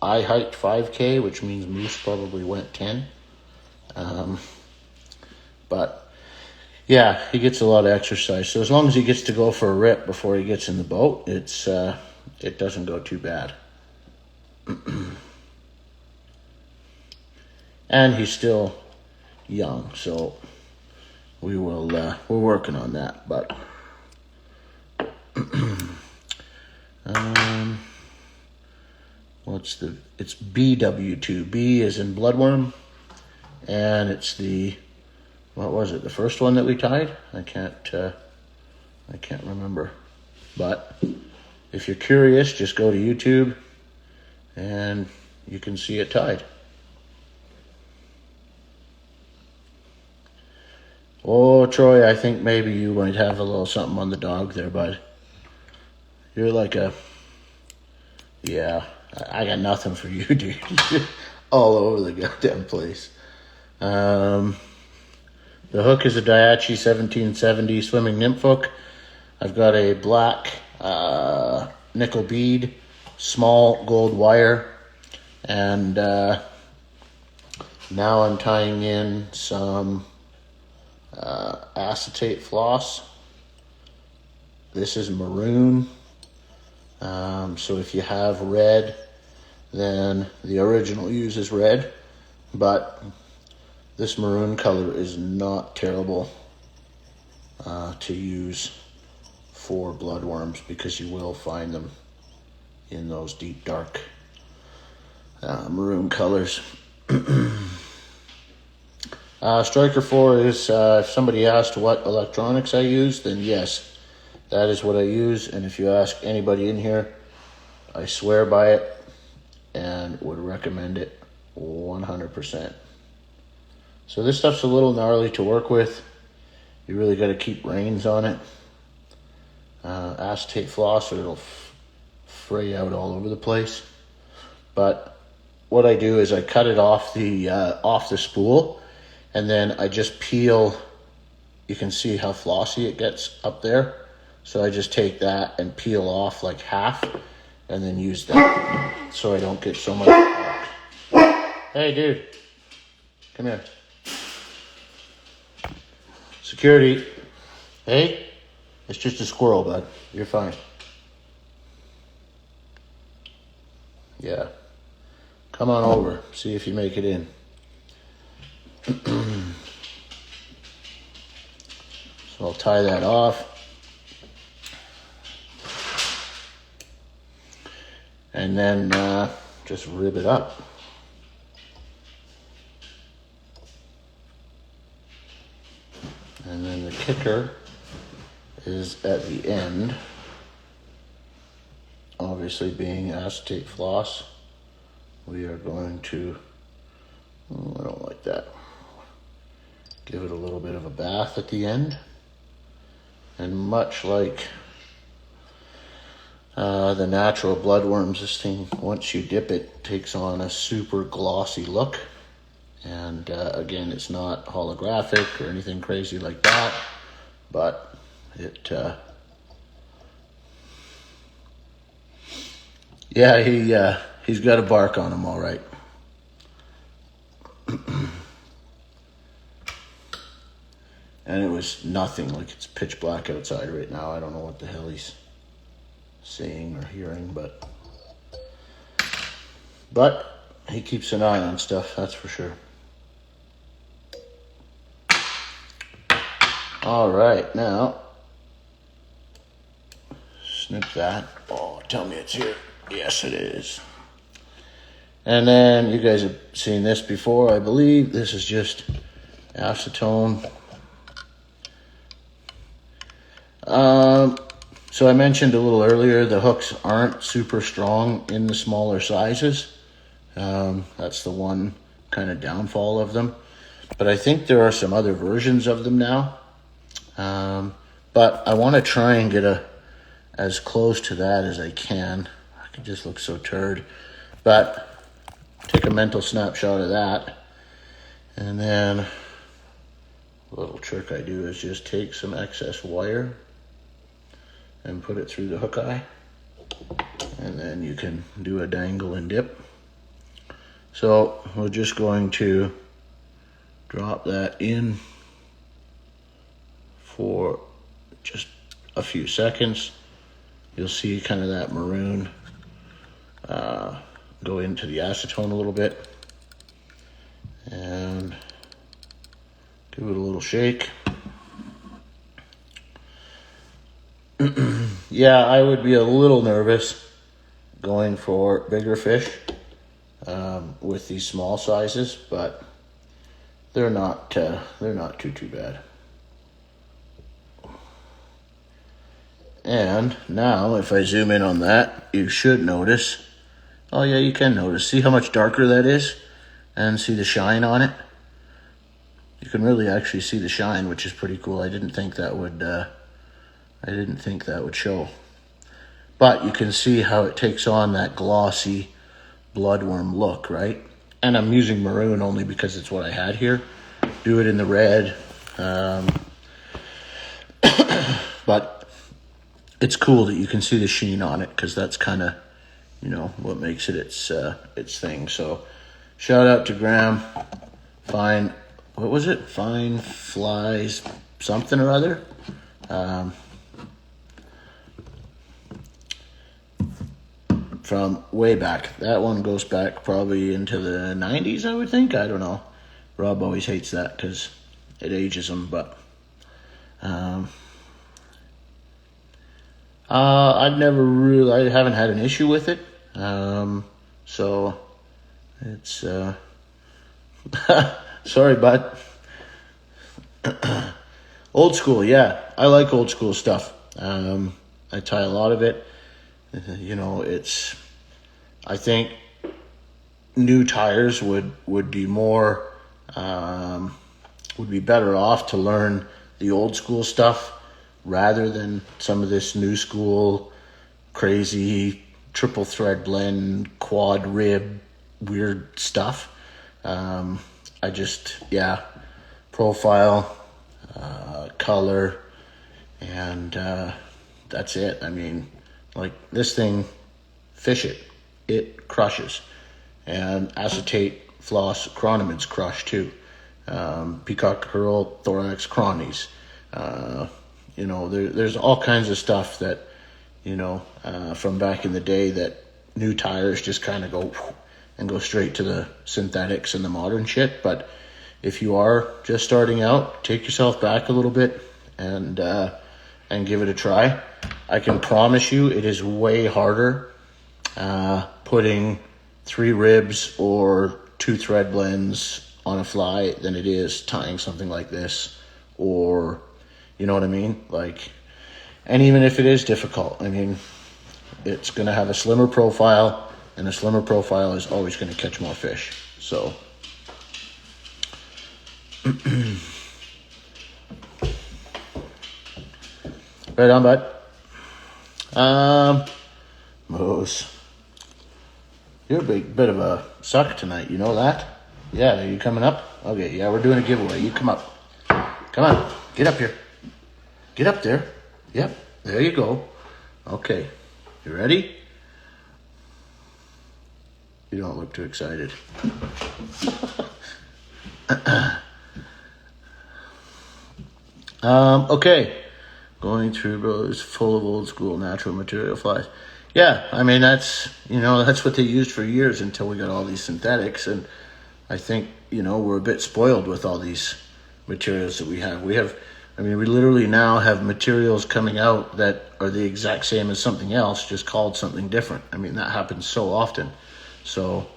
I hiked 5K, which means Moose probably went 10. But yeah, he gets a lot of exercise. So as long as he gets to go for a rip before he gets in the boat, it doesn't go too bad. And he's still young, so we're working on that. But it's BW2. B is in bloodworm, and it's what was it? The first one that we tied? I can't remember. But if you're curious, just go to YouTube and you can see it tied. Oh, Troy, I think maybe you might have a little something on the dog there, bud. You're like yeah, I got nothing for you, dude. All over the goddamn place. The hook is a Daiichi 1770 swimming nymph hook. I've got a black nickel bead, small gold wire, and now I'm tying in some acetate floss. This is maroon. So if you have red, then the original uses red, but this maroon color is not terrible to use for bloodworms, because you will find them in those deep dark maroon colors. Striker 4 is, if somebody asked what electronics I use, then yes, that is what I use. And if you ask anybody in here, I swear by it and would recommend it 100%. So this stuff's a little gnarly to work with. You really got to keep reins on it. Acetate floss, or it'll fray out all over the place. But what I do is I cut it off the spool, and then I just peel. You can see how flossy it gets up there. So I just take that and peel off like half, and then use that so I don't get so much. Hey, dude, come here. Security. Hey, it's just a squirrel, bud. You're fine. Yeah. Come on over. See if you make it in. So I'll tie that off. And then just rib it up. And then the kicker is at the end, obviously being acetate floss, we are going to, I don't like that, give it a little bit of a bath at the end. And much like the natural bloodworms, this thing, once you dip it, takes on a super glossy look. And again, it's not holographic or anything crazy like that, but yeah, he's got a bark on him, all right. And it was nothing, like it's pitch black outside right now. I don't know what the hell he's seeing or hearing, but he keeps an eye on stuff, that's for sure. All right, now snip that. Oh, tell me it's here. Yes, it is. And then you guys have seen this before, I believe. This is just acetone. So I mentioned a little earlier, the hooks aren't super strong in the smaller sizes. That's the one kind of downfall of them. But I think there are some other versions of them now. But I want to try and get as close to that as I can. I it just looks so turd. But take a mental snapshot of that. And then a little trick I do is just take some excess wire and put it through the hook eye. And then you can do a dangle and dip. So we're just going to drop that in for just a few seconds. You'll see kind of that maroon go into the acetone a little bit. And give it a little shake. Yeah, I would be a little nervous going for bigger fish with these small sizes, but they're not too bad. And now, if I zoom in on that, you should notice. Oh yeah, you can notice. See how much darker that is, and see the shine on it. You can really actually see the shine, which is pretty cool. I didn't think that would show. But you can see how it takes on that glossy bloodworm look, right? And I'm using maroon only because it's what I had here. Do it in the red. But it's cool that you can see the sheen on it, because that's kind of, what makes it its thing. So shout out to Graham. Fine Flies something or other. From way back. That one goes back probably into the 90s, I would think. I don't know. Rob always hates that because it ages him, but I haven't had an issue with it. So it's sorry, bud. Old school, yeah. I like old school stuff. I tie a lot of it. I think new tires would be more, would be better off to learn the old school stuff rather than some of this new school crazy triple thread blend, quad rib, weird stuff. Profile, color, and that's it. I mean, like this thing, fish it crushes. And acetate floss chronomids crush too. Peacock herl, thorax cronies. There's all kinds of stuff that, from back in the day that new tires just kind of go straight to the synthetics and the modern shit. But if you are just starting out, take yourself back a little bit and give it a try. I can promise you it is way harder putting 3 ribs or 2 thread blends on a fly than it is tying something like this, or you know what I mean? And even if it is difficult, I mean, it's going to have a slimmer profile, and a slimmer profile is always going to catch more fish. So right on, bud. Moose, you're a bit of a suck tonight, you know that? Yeah, are you coming up? Okay, yeah, we're doing a giveaway. You come up. Come on, get up here. Get up there. Yep, there you go. Okay, you ready? You don't look too excited. Okay. Going through, bro, is full of old school natural material flies. Yeah, I mean, that's what they used for years until we got all these synthetics. And I think, we're a bit spoiled with all these materials that we have. We literally now have materials coming out that are the exact same as something else, just called something different. I mean, that happens so often. So,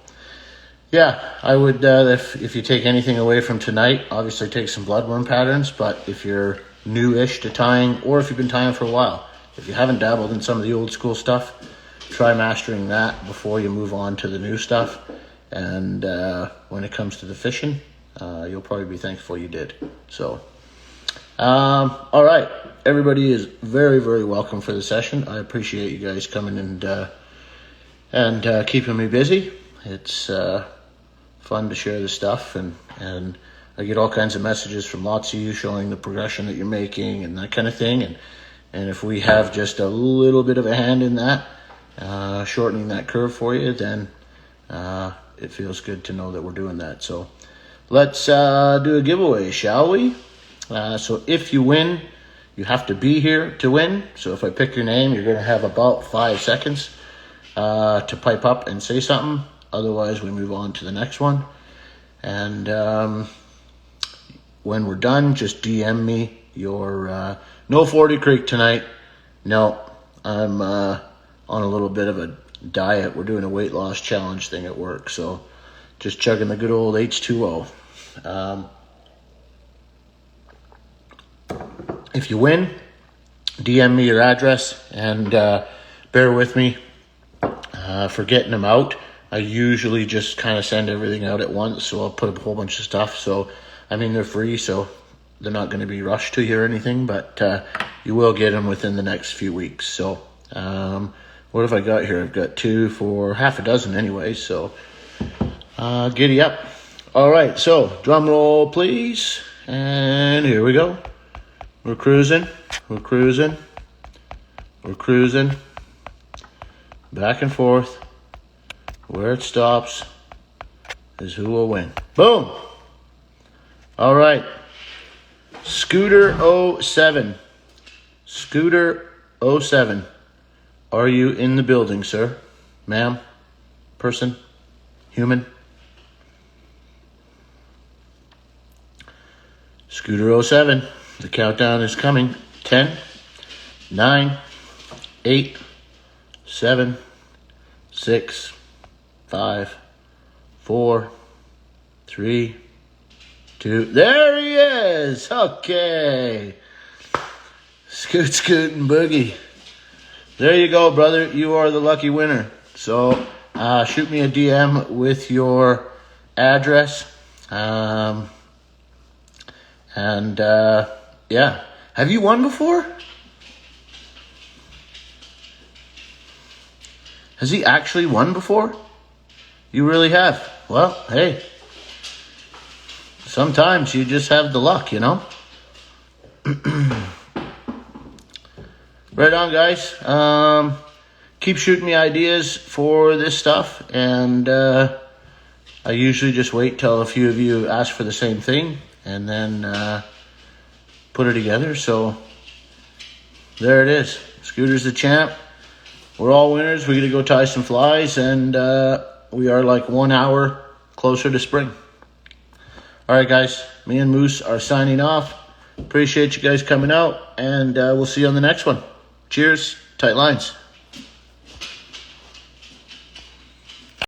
yeah, I would, if you take anything away from tonight, obviously take some bloodworm patterns. But if you're new-ish to tying, or if you've been tying for a while, if you haven't dabbled in some of the old school stuff, try mastering that before you move on to the new stuff. And when it comes to the fishing, you'll probably be thankful you did. So, all right, everybody is very, very welcome for the session. I appreciate you guys coming and and keeping me busy. It's fun to share this stuff, and I get all kinds of messages from lots of you showing the progression that you're making and that kind of thing. And if we have just a little bit of a hand in that, shortening that curve for you, then it feels good to know that we're doing that. So let's do a giveaway, shall we? So if you win, you have to be here to win. So if I pick your name, you're going to have about 5 seconds to pipe up and say something. Otherwise, we move on to the next one. And when we're done, just DM me your no 40 Creek tonight. No, I'm on a little bit of a diet. We're doing a weight loss challenge thing at work. So just chugging the good old H2O. If you win, DM me your address, and bear with me for getting them out. I usually just kind of send everything out at once, so I'll put a whole bunch of stuff. So, I mean, they're free, so they're not going to be rushed to you or anything, but you will get them within the next few weeks. So, what have I got here? I've got 2 for half a dozen anyway, so giddy up. All right, so drum roll, please, and here we go. We're cruising, we're cruising, we're cruising, back and forth. Where it stops is who will win. Boom! All right. Scooter 07. Scooter 07. Are you in the building, sir? Ma'am? Person? Human? Scooter 07. The countdown is coming. 10, 9, 8, 7, 6, 5, 4, 3, 2. There he is. Okay. Scoot, scoot, and boogie. There you go, brother. You are the lucky winner. So shoot me a DM with your address. Yeah. Have you won before? Has he actually won before? You really have. Well, hey. Sometimes you just have the luck, you know? Right on, guys. Keep shooting me ideas for this stuff. And I usually just wait till a few of you ask for the same thing. And then put it together. So there it is. Scooter's the champ. We're all winners. We're going to go tie some flies. And we are like 1 hour closer to spring. All right, guys. Me and Moose are signing off. Appreciate you guys coming out. And we'll see you on the next one. Cheers. Tight lines.